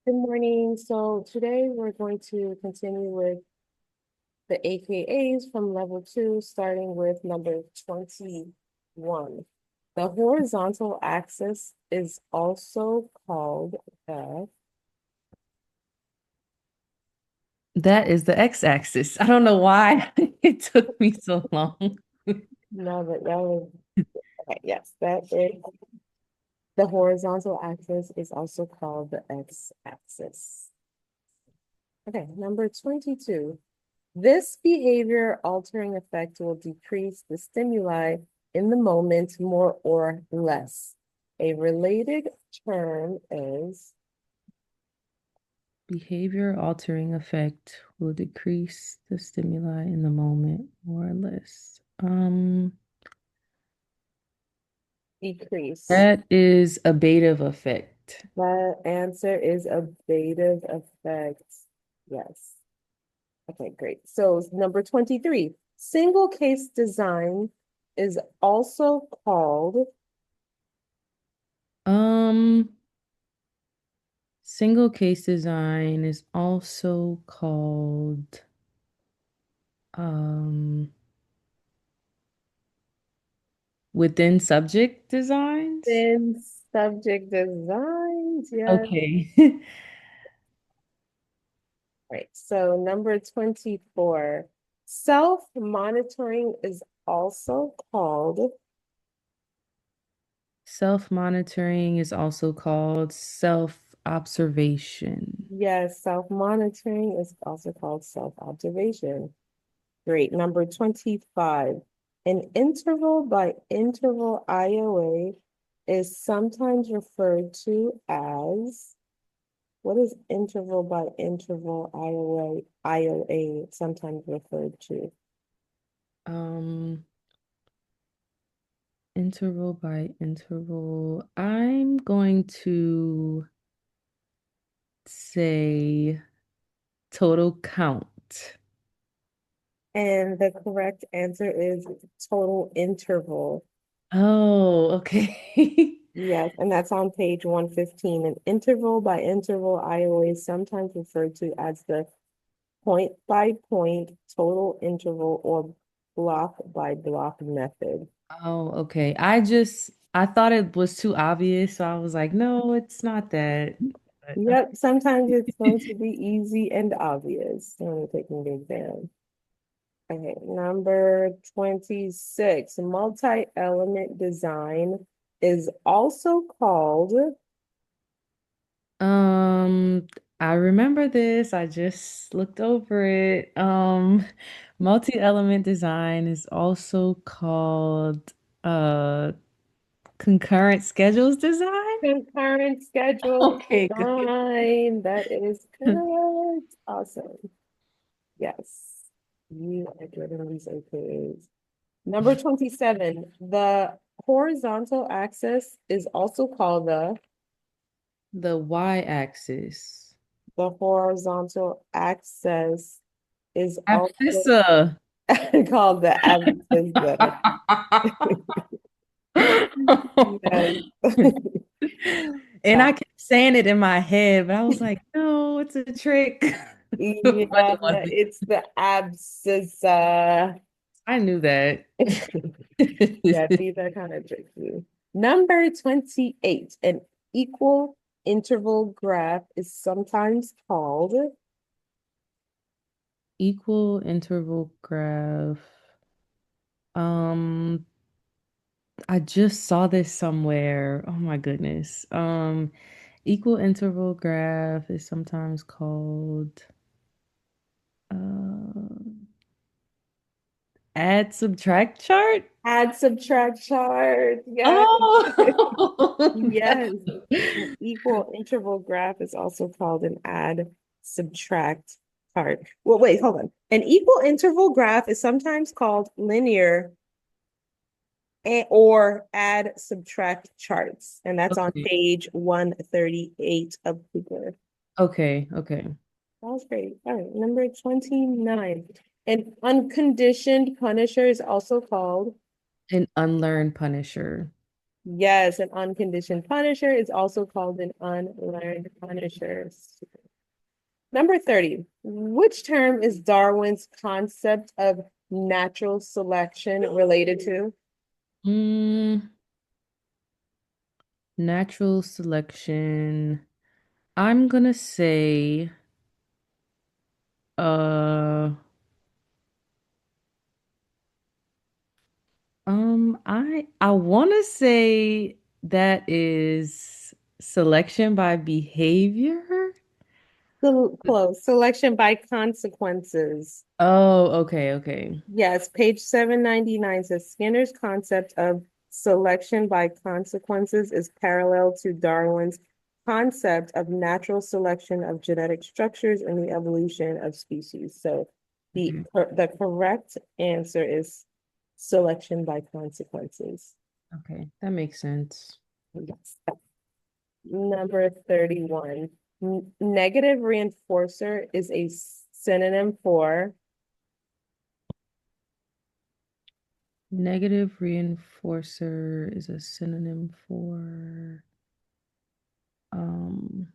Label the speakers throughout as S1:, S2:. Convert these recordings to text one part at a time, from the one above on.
S1: Good morning. So today we're going to continue with the AKAs from level 2, starting with number 21. The horizontal axis is also called the,
S2: That is the x-axis. I don't know why it took me so long.
S1: no, but that was, okay, yes, that is, the horizontal axis is also called the x-axis. Okay, number 22. This behavior altering effect will decrease the stimuli in the moment more or less. A related term is
S2: Behavior altering effect will decrease the stimuli in the moment more or less.
S1: decrease.
S2: That is a beta effect.
S1: The answer is ablative effect. Yes. Okay, great. So number 23, single case design is also called
S2: Um, Single case design is also called um within subject designs.
S1: in subject designs. Yes.
S2: Okay.
S1: Right. So number 24, self-monitoring is also called,
S2: Self-monitoring is also called self-observation.
S1: yes, self-monitoring is also called self-observation. Great. Number 25, an interval by interval IOA is sometimes referred to as, what is interval by interval IOA sometimes referred to?
S2: Um, Interval by interval. I'm going to say total count.
S1: And the correct answer is total interval.
S2: Oh, okay.
S1: Yes, and that's on page 115. An interval by interval IOA is sometimes referred to as the point by point total interval or block by block method.
S2: Oh, okay. I thought it was too obvious, so I was like, no, it's not that. But
S1: Yep, sometimes it's going to be easy and obvious when you're taking the exam. Okay, number 26, multi-element design is also called,
S2: Um, I remember this. I just looked over it. Multi-element design is also called concurrent schedules design.
S1: concurrent schedule
S2: Okay, good.
S1: design. That is correct. Awesome. Yes. You are good in these AKAs. Number 27, the horizontal axis is also called
S2: The y-axis.
S1: the horizontal axis is also
S2: Abscissa.
S1: called the abscissa. Yes.
S2: And I kept saying it in my head, but I was like, no, it's a trick. But
S1: Yeah,
S2: it wasn't.
S1: it's the abscissa.
S2: I knew that.
S1: Yeah, these are kind of tricky. Number 28, an equal interval graph is sometimes called,
S2: Equal interval graph. Um, I just saw this somewhere. Oh my goodness. Equal interval graph is sometimes called uh add subtract chart.
S1: add, subtract, chart. Yes.
S2: Oh,
S1: Yes. An equal interval graph is also called an add, subtract chart. Well, wait, hold on. An equal interval graph is sometimes called linear or add, subtract charts. And that's on
S2: okay.
S1: page 138 of Cooper.
S2: Okay, okay.
S1: That was great. All right, number 29. An unconditioned punisher is also called,
S2: An unlearned punisher.
S1: Yes, an unconditioned punisher is also called an unlearned punisher. Number 30, which term is Darwin's concept of natural selection related to?
S2: Mm, natural selection. I'm gonna say, uh, I want to say that is selection by behavior.
S1: Close. Selection by consequences.
S2: Oh, okay, okay.
S1: Yes, page 799 says Skinner's concept of selection by consequences is parallel to Darwin's concept of natural selection of genetic structures and the evolution of species. So
S2: Okay,
S1: the correct answer is selection by consequences.
S2: okay, that makes sense.
S1: Yes. Number 31. Negative reinforcer is a synonym for
S2: Negative reinforcer is a synonym for um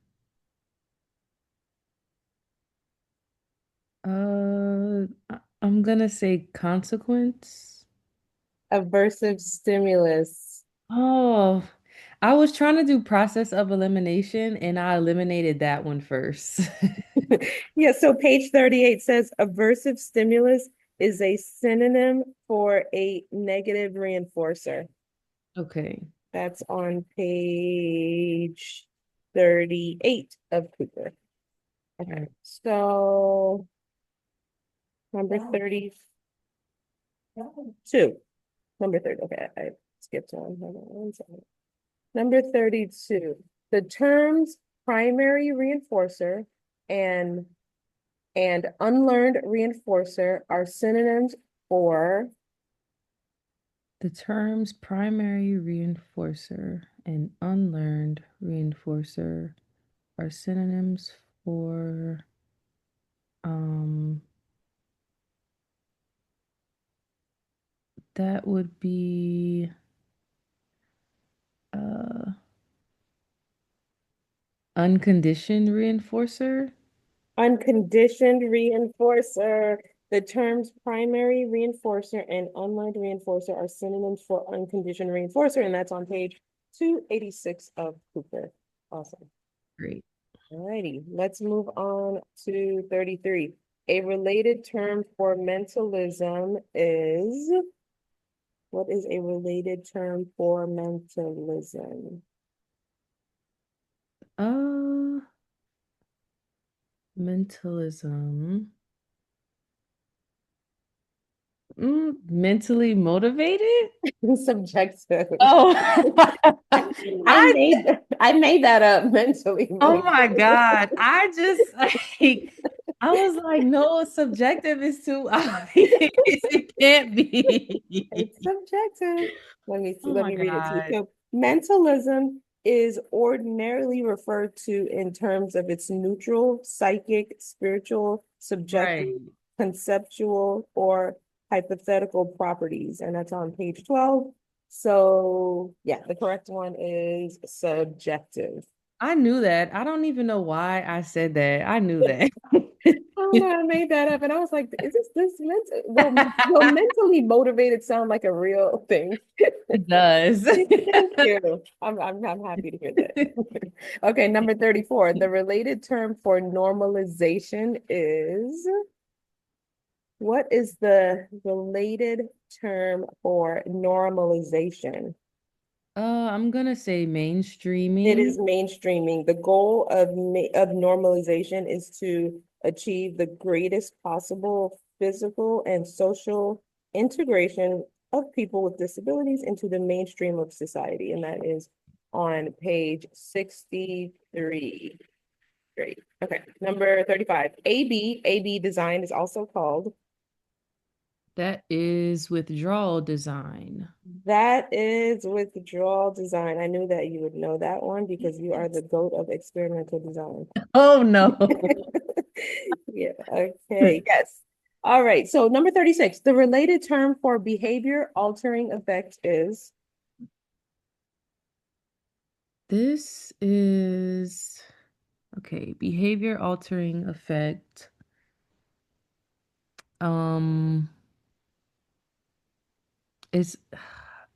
S2: I'm gonna say consequence.
S1: aversive stimulus.
S2: Oh, I was trying to do process of elimination and I eliminated that one first.
S1: Yeah, so page 38 says aversive stimulus is a synonym for a negative reinforcer.
S2: Okay.
S1: That's on page 38 of Cooper.
S2: All
S1: Okay,
S2: right.
S1: so number 32. Number 30. Okay, I skipped on. Hold on one second. Number 32. The terms primary reinforcer and unlearned reinforcer are synonyms for
S2: The terms primary reinforcer and unlearned reinforcer are synonyms for um that would be uh unconditioned reinforcer.
S1: unconditioned reinforcer. The terms primary reinforcer and unlearned reinforcer are synonyms for unconditioned reinforcer, and that's on page 286 of Cooper. Awesome.
S2: Great.
S1: Alrighty, let's move on to 33. A related term for mentalism is, what is a related term for mentalism?
S2: Uh mentalism. Mentally motivated?
S1: Subjective.
S2: Oh,
S1: I, I
S2: I
S1: made I made that up mentally
S2: oh my
S1: motivated.
S2: God. I just like I was like, no, subjective is too obvious. It can't be.
S1: It's subjective. Let me see,
S2: Oh
S1: let
S2: my
S1: me read it to you.
S2: God.
S1: So mentalism is ordinarily referred to in terms of its neutral, psychic, spiritual, subjective,
S2: Right.
S1: conceptual, or hypothetical properties. And that's on page 12. So yeah, the correct one is subjective.
S2: I knew that. I don't even know why I said that. I knew that.
S1: Oh no, I made that up, and I was like, "Is this mental? Well, mentally motivated sound like a real thing."
S2: It does.
S1: Thank you. I'm happy to hear that. Okay, number 34. The related term for normalization is, what is the related term for normalization?
S2: I'm gonna say
S1: It
S2: mainstreaming.
S1: is mainstreaming. The goal of normalization is to achieve the greatest possible physical and social integration of people with disabilities into the mainstream of society, and that is on page 63. Great. Okay. Number 35. AB design is also called.
S2: That is withdrawal design.
S1: That is withdrawal design. I knew that you would know that one because you are the goat of experimental design.
S2: Oh no.
S1: Yeah, okay, yes. All right, so number 36, the related term for behavior altering effect is,
S2: This is okay, behavior altering effect. Um, it's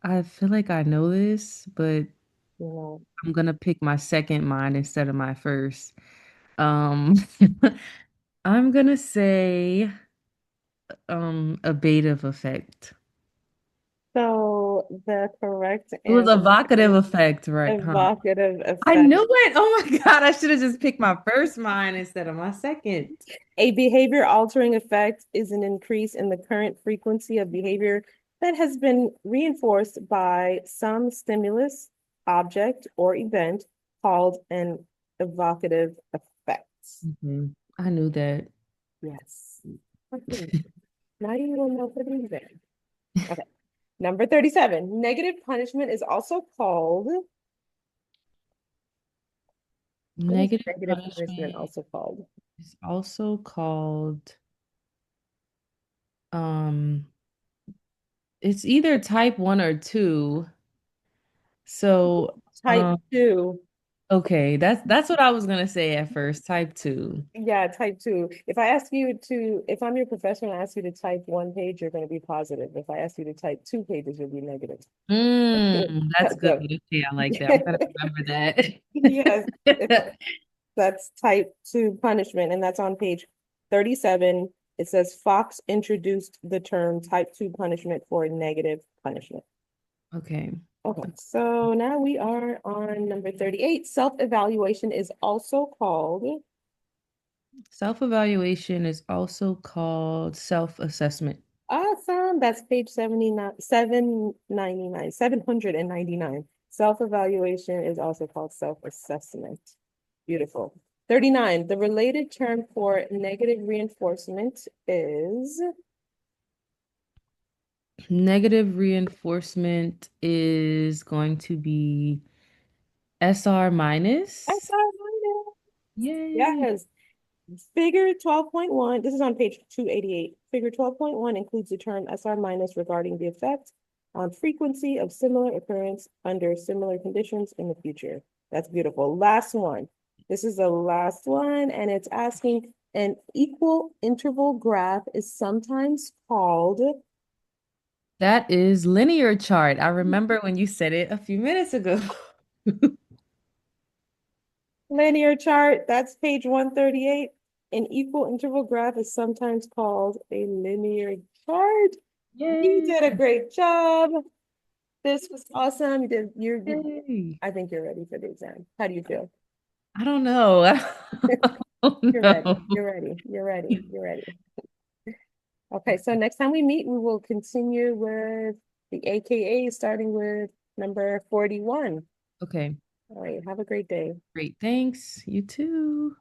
S2: I feel like I know this, but
S1: You know,
S2: I'm gonna pick my second mind instead of my first. Um, I'm gonna say abative effect.
S1: so the correct
S2: It was
S1: answer
S2: evocative
S1: is
S2: effect, right? Huh?
S1: evocative
S2: I
S1: effect.
S2: knew it. Oh my God, I should have just picked my first mind instead of my second.
S1: A behavior altering effect is an increase in the current frequency of behavior that has been reinforced by some stimulus, object, or event called an evocative effect.
S2: Mhm. I knew that.
S1: Yes. Okay. Now you will know for the exam. Okay. Number 37. Negative punishment is also called. What is
S2: Negative
S1: negative punishment
S2: punishment
S1: also called?
S2: is also called um it's either type 1 or 2. So
S1: Type 2.
S2: okay, that's what I was gonna say at first, type 2.
S1: Yeah, type 2. If I'm your professor and I ask you to type 1 page, you're going to be positive. If I ask you to type 2 pages, you'll be negative.
S2: That's good.
S1: So,
S2: Okay, I like that. I'm gonna remember
S1: yes,
S2: that.
S1: that's type 2 punishment, and that's on page 37. It says Fox introduced the term type 2 punishment for negative punishment.
S2: Okay.
S1: Okay, so now we are on number 38. Self-evaluation is also called.
S2: Self-evaluation is also called self-assessment.
S1: Awesome. That's page 79, 799, 799. Self-evaluation is also called self-assessment. Beautiful. 39. The related term for negative reinforcement is
S2: Negative reinforcement is going to be SR minus.
S1: SR minus.
S2: Yay.
S1: Yes. Figure 12.1, this is on page 288. Figure 12.1 includes the term SR minus regarding the effect on frequency of similar occurrence under similar conditions in the future. That's beautiful. Last one. This is the last one, and it's asking an equal interval graph is sometimes called
S2: That is linear chart. I remember when you said it a few minutes ago.
S1: linear chart. That's page 138. An equal interval graph is sometimes called a linear chart. You
S2: Yay.
S1: did a great job. This was awesome.
S2: Yay.
S1: I think you're ready for the exam. How do you feel?
S2: I don't know. Oh
S1: You're ready.
S2: no.
S1: You're ready. You're ready. You're ready. Okay, so next time we meet, we will continue with the AKA starting with number 41.
S2: Okay,
S1: All right, have a great day.
S2: great. Thanks. You too.